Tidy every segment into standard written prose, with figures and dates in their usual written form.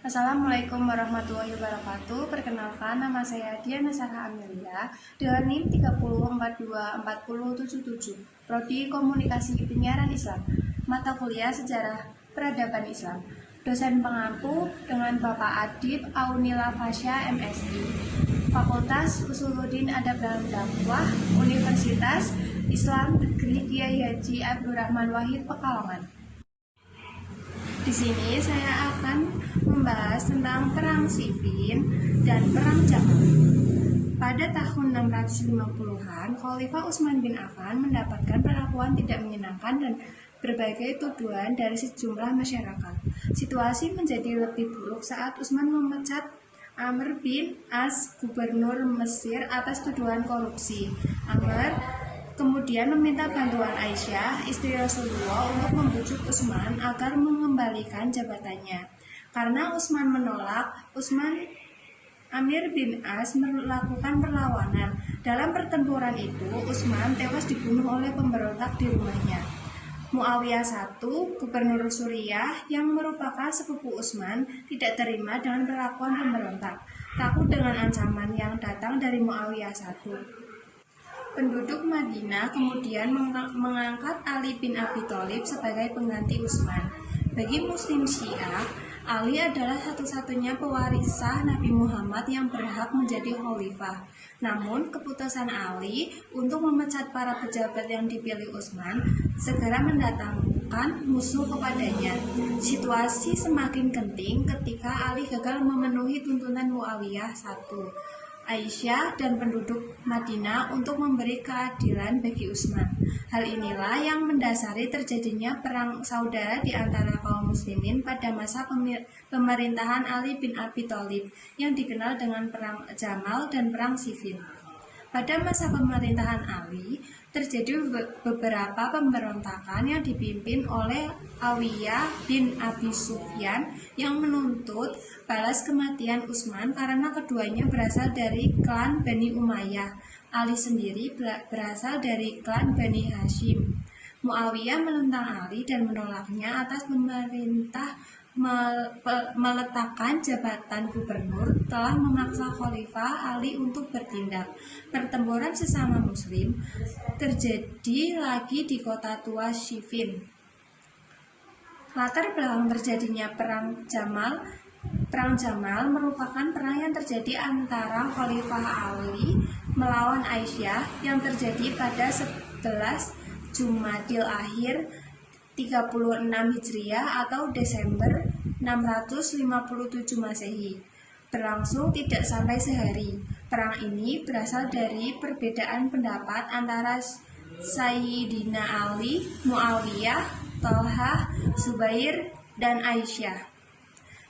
Assalamualaikum warahmatullahi wabarakatuh. Perkenalkan, nama saya Diana Sarah Amelia dengan NIM 30424077, Prodi Komunikasi Penyiaran Islam, mata kuliah Sejarah Peradaban Islam. Dosen pengampu dengan Bapak Adib Aunila Fasya MSI, Fakultas Usuluddin Adab dan Dakwah, Universitas Islam Negeri Kiai Haji Abdurrahman Wahid Pekalongan. Di sini saya akan membahas tentang Perang Siffin dan Perang Jamal. Pada tahun 650-an, Khalifah Utsman bin Affan mendapatkan perlakuan tidak menyenangkan dan berbagai tuduhan dari sejumlah masyarakat. Situasi menjadi lebih buruk saat Utsman memecat Amr bin As, gubernur Mesir, atas tuduhan korupsi. Amr kemudian meminta bantuan Aisyah, istri Rasulullah, untuk membujuk Utsman agar mengembalikan jabatannya. Karena Utsman menolak, Amir bin As melakukan perlawanan. Dalam pertempuran itu, Utsman tewas dibunuh oleh pemberontak di rumahnya. Muawiyah I, gubernur Suriah yang merupakan sepupu Utsman, tidak terima dengan perlakuan pemberontak. Takut dengan ancaman yang datang dari Muawiyah I, penduduk Madinah kemudian mengangkat Ali bin Abi Thalib sebagai pengganti Utsman. Bagi Muslim Syiah, Ali adalah satu-satunya pewaris sah Nabi Muhammad yang berhak menjadi khalifah. Namun, keputusan Ali untuk memecat para pejabat yang dipilih Utsman segera mendatangkan musuh kepadanya. Situasi semakin genting ketika Ali gagal memenuhi tuntutan Muawiyah I, Aisyah, dan penduduk Madinah untuk memberi keadilan bagi Utsman. Hal inilah yang mendasari terjadinya perang saudara di antara kaum muslimin pada masa pemerintahan Ali bin Abi Thalib yang dikenal dengan Perang Jamal dan Perang Siffin. Pada masa pemerintahan Ali, terjadi beberapa pemberontakan yang dipimpin oleh Awiyah bin Abi Sufyan yang menuntut balas kematian Utsman karena keduanya berasal dari klan Bani Umayyah. Ali sendiri berasal dari klan Bani Hashim. Muawiyah menentang Ali dan menolaknya atas pemerintah meletakkan jabatan gubernur telah memaksa Khalifah Ali untuk bertindak. Pertempuran sesama muslim terjadi lagi di kota tua Siffin. Latar belakang terjadinya Perang Jamal merupakan perang yang terjadi antara Khalifah Ali melawan Aisyah yang terjadi pada 11 Jumadil Akhir 36 Hijriah atau Desember 657 Masehi. Berlangsung tidak sampai sehari. Perang ini berasal dari perbedaan pendapat antara Sayyidina Ali, Muawiyah, Thalhah, Zubair, dan Aisyah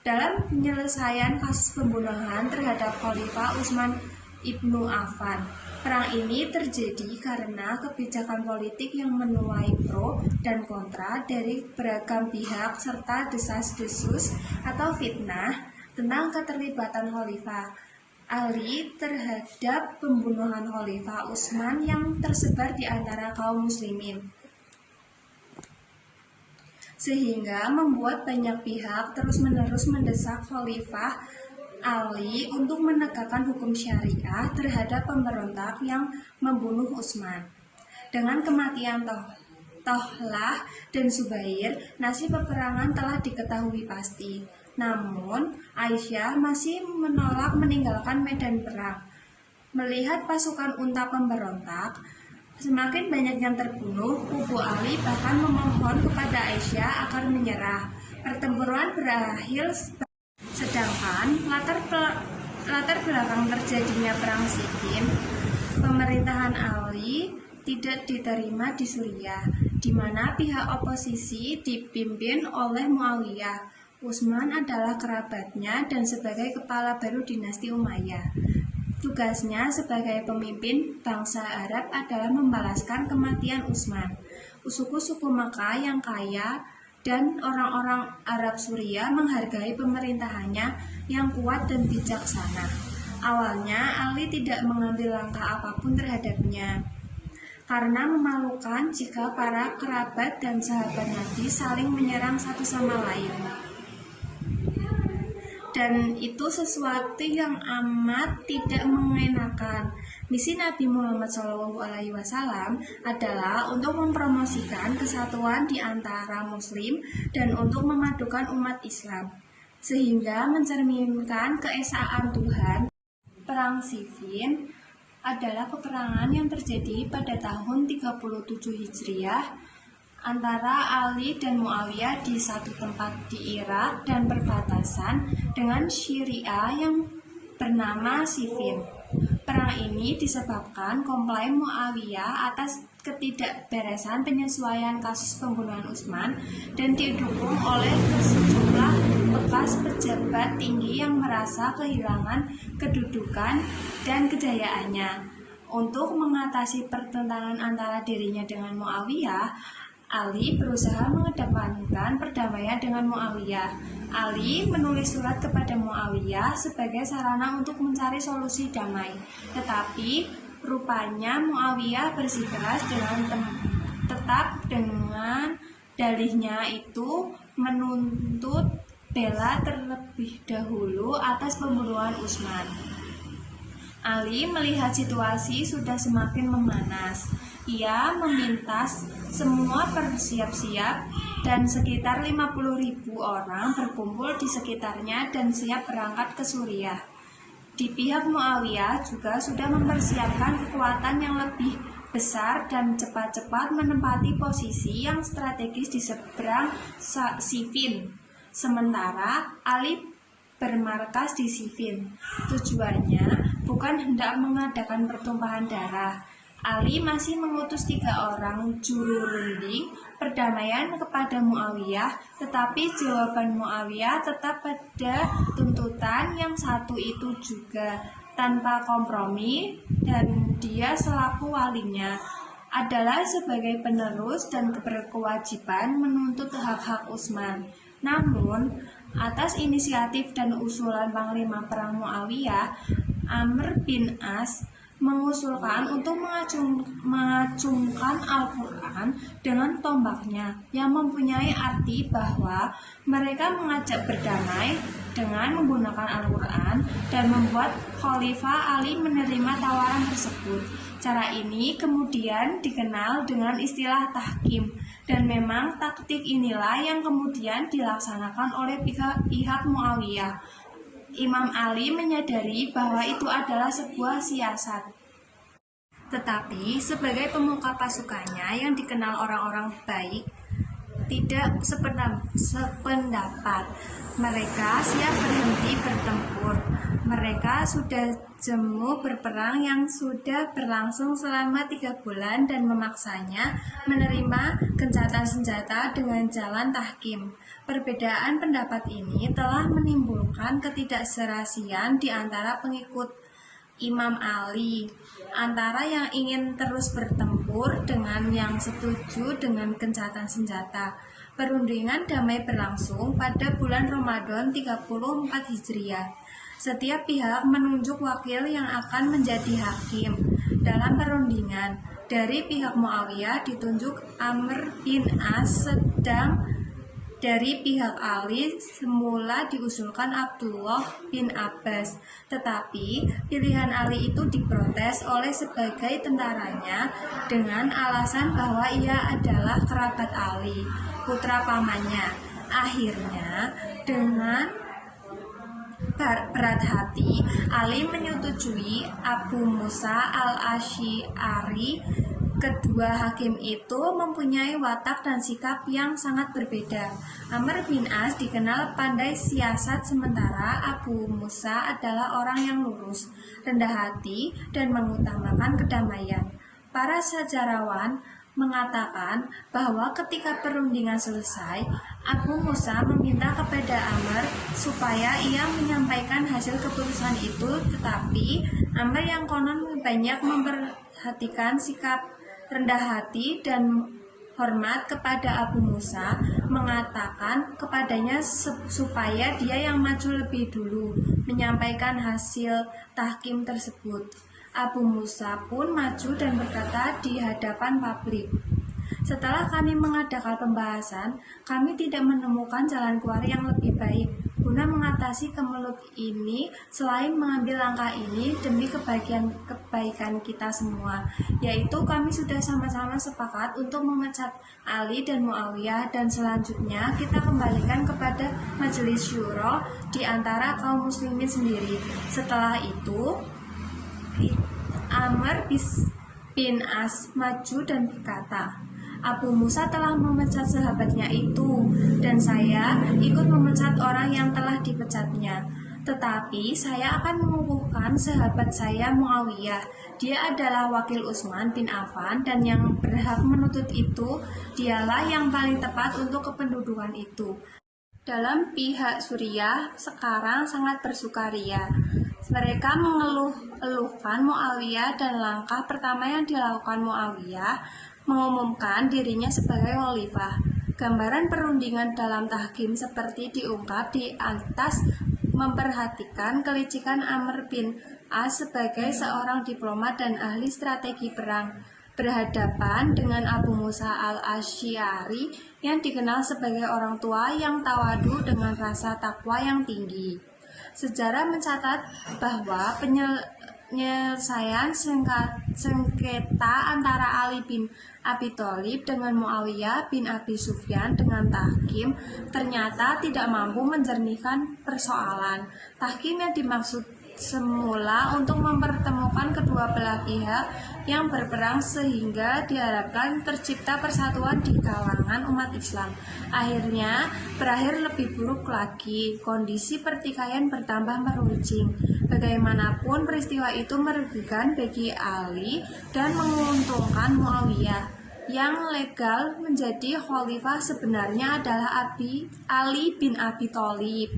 dalam penyelesaian kasus pembunuhan terhadap Khalifah Utsman ibnu Affan. Perang ini terjadi karena kebijakan politik yang menuai pro dan kontra dari beragam pihak serta desas-desus atau fitnah tentang keterlibatan Khalifah Ali terhadap pembunuhan Khalifah Utsman yang tersebar di antara kaum muslimin, sehingga membuat banyak pihak terus-menerus mendesak Khalifah Ali untuk menegakkan hukum syariah terhadap pemberontak yang membunuh Utsman. Dengan kematian Thalhah dan Zubair, nasib peperangan telah diketahui pasti. Namun, Aisyah masih menolak meninggalkan medan perang. Melihat pasukan unta pemberontak semakin banyak yang terbunuh, kubu Ali bahkan memohon kepada Aisyah agar menyerah. Pertempuran berakhir. Sedangkan latar belakang terjadinya Perang Siffin, pemerintahan Ali tidak diterima di Suriah, di mana pihak oposisi dipimpin oleh Muawiyah. Utsman adalah kerabatnya dan sebagai kepala baru dinasti Umayyah. Tugasnya sebagai pemimpin bangsa Arab adalah membalaskan kematian Utsman. Suku-suku Mekah yang kaya dan orang-orang Arab Suriah menghargai pemerintahannya yang kuat dan bijaksana. Awalnya Ali tidak mengambil langkah apapun terhadapnya karena memalukan jika para kerabat dan sahabat Nabi saling menyerang satu sama lain. dan itu sesuatu yang amat tidak mengenakan. Misi Nabi Muhammad SAW adalah untuk mempromosikan kesatuan di antara Muslim dan untuk memadukan umat Islam, sehingga mencerminkan keesaan Tuhan. Perang Siffin adalah peperangan yang terjadi pada tahun 37 Hijriah antara Ali dan Muawiyah di satu tempat di Irak dan perbatasan dengan Syria yang bernama Siffin. Perang ini disebabkan komplain Muawiyah atas ketidakberesan penyesuaian kasus pembunuhan Utsman dan didukung oleh sejumlah bekas pejabat tinggi yang merasa kehilangan kedudukan dan kejayaannya. Untuk mengatasi pertentangan antara dirinya dengan Muawiyah, Ali berusaha mengedepankan perdamaian dengan Muawiyah. Ali menulis surat kepada Muawiyah sebagai sarana untuk mencari solusi damai. Tetapi rupanya Muawiyah bersikeras tetap dengan dalihnya itu menuntut bela terlebih dahulu atas pembunuhan Utsman. Ali melihat situasi sudah semakin memanas. Ia meminta semua bersiap-siap dan sekitar 50.000 orang berkumpul di sekitarnya dan siap berangkat ke Suriah. Di pihak Muawiyah juga sudah mempersiapkan kekuatan yang lebih besar dan cepat-cepat menempati posisi yang strategis di seberang Siffin. Sementara Ali bermarkas di Siffin. Tujuannya bukan hendak mengadakan pertumpahan darah. Ali masih mengutus 3 orang juru runding perdamaian kepada Muawiyah, tetapi jawaban Muawiyah tetap pada tuntutan yang satu itu juga, tanpa kompromi, dan dia selaku walinya adalah sebagai penerus dan berkewajiban menuntut hak-hak Utsman. Namun, atas inisiatif dan usulan Panglima Perang Muawiyah, Amr bin As mengusulkan untuk mengacungkan Al-Quran dengan tombaknya yang mempunyai arti bahwa mereka mengajak berdamai dengan menggunakan Al-Quran dan membuat Khalifah Ali menerima tawaran tersebut. Cara ini kemudian dikenal dengan istilah tahkim, dan memang taktik inilah yang kemudian dilaksanakan oleh pihak Muawiyah. Imam Ali menyadari bahwa itu adalah sebuah siasat. Tetapi sebagai pemuka pasukannya yang dikenal orang-orang baik, tidak sependapat. Mereka siap berhenti bertempur. Mereka sudah jemu berperang yang sudah berlangsung selama 3 bulan dan memaksanya menerima gencatan senjata dengan jalan tahkim. Perbedaan pendapat ini telah menimbulkan ketidakserasian di antara pengikut Imam Ali, antara yang ingin terus bertempur dengan yang setuju dengan gencatan senjata. Perundingan damai berlangsung pada bulan Ramadan 34 Hijriah. Setiap pihak menunjuk wakil yang akan menjadi hakim dalam perundingan. Dari pihak Muawiyah ditunjuk Amr bin As, sedang dari pihak Ali semula diusulkan Abdullah bin Abbas. Tetapi pilihan Ali itu diprotes oleh sebagai tentaranya dengan alasan bahwa ia adalah kerabat Ali, putra pamannya. Akhirnya dengan berat hati, Ali menyetujui Abu Musa al-Asy'ari. Kedua hakim itu mempunyai watak dan sikap yang sangat berbeda. Amr bin As dikenal pandai siasat, sementara Abu Musa adalah orang yang lurus, rendah hati, dan mengutamakan kedamaian. Para sejarawan mengatakan bahwa ketika perundingan selesai, Abu Musa meminta kepada Amr supaya ia menyampaikan hasil keputusan itu, tetapi Amr yang konon banyak memperhatikan sikap rendah hati dan hormat kepada Abu Musa mengatakan kepadanya supaya dia yang maju lebih dulu menyampaikan hasil tahkim tersebut. Abu Musa pun maju dan berkata di hadapan publik, "Setelah kami mengadakan pembahasan, kami tidak menemukan jalan keluar yang lebih baik. Guna mengatasi kemelut ini, selain mengambil langkah ini demi kebaikan kita semua, yaitu kami sudah sama-sama sepakat untuk memecat Ali dan Muawiyah, dan selanjutnya kita kembalikan kepada majelis syuro di antara kaum muslimin sendiri. Setelah itu, Amr bin As maju dan berkata, Abu Musa telah memecat sahabatnya itu, dan saya ikut memecat orang yang telah dipecatnya. Tetapi saya akan mengukuhkan sahabat saya Muawiyah. Dia adalah wakil Utsman bin Affan, dan yang berhak menuntut itu dialah yang paling tepat untuk kependudukan itu. Dalam pihak Suriah sekarang sangat bersukaria. Mereka mengeluh-eluhkan Muawiyah, dan langkah pertama yang dilakukan Muawiyah mengumumkan dirinya sebagai khalifah. Gambaran perundingan dalam tahkim seperti diungkap di atas memperhatikan kelicikan Amr bin As sebagai seorang diplomat dan ahli strategi perang, berhadapan dengan Abu Musa al-Asy'ari yang dikenal sebagai orang tua yang tawadu dengan rasa takwa yang tinggi. Sejarah mencatat bahwa penyelesaian sengketa antara Ali bin Abi Thalib dengan Muawiyah bin Abi Sufyan dengan tahkim ternyata tidak mampu menjernihkan persoalan. Tahkim yang dimaksud semula untuk mempertemukan kedua belah pihak yang berperang sehingga diharapkan tercipta persatuan di kalangan umat Islam. Akhirnya berakhir lebih buruk lagi, kondisi pertikaian bertambah meruncing. Bagaimanapun peristiwa itu merugikan bagi Ali dan menguntungkan Muawiyah. Yang legal menjadi khalifah sebenarnya adalah Ali bin Abi Thalib.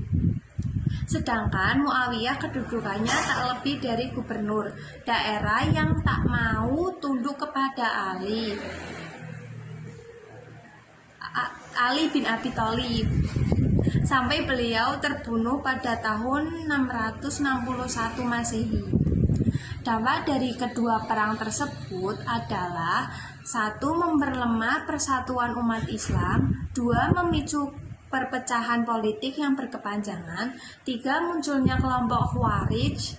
Sedangkan Muawiyah kedudukannya tak lebih dari gubernur daerah yang tak mau tunduk kepada Ali bin Abi Thalib, sampai beliau terbunuh pada tahun 661 Masehi. Dampak dari kedua perang tersebut adalah 1. Memperlemah persatuan umat Islam, 2. Memicu perpecahan politik yang berkepanjangan, 3. Munculnya kelompok Khawarij,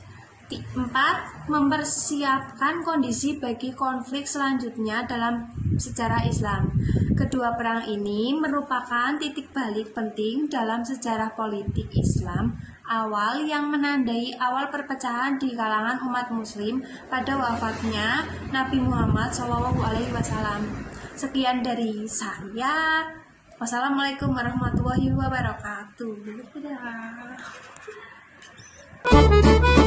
4. Mempersiapkan kondisi bagi konflik selanjutnya dalam sejarah Islam. Kedua perang ini merupakan titik balik penting dalam sejarah politik Islam awal yang menandai awal perpecahan di kalangan umat muslim pada wafatnya Nabi Muhammad SAW. Sekian dari saya. Wassalamualaikum warahmatullahi wabarakatuh. Dadah.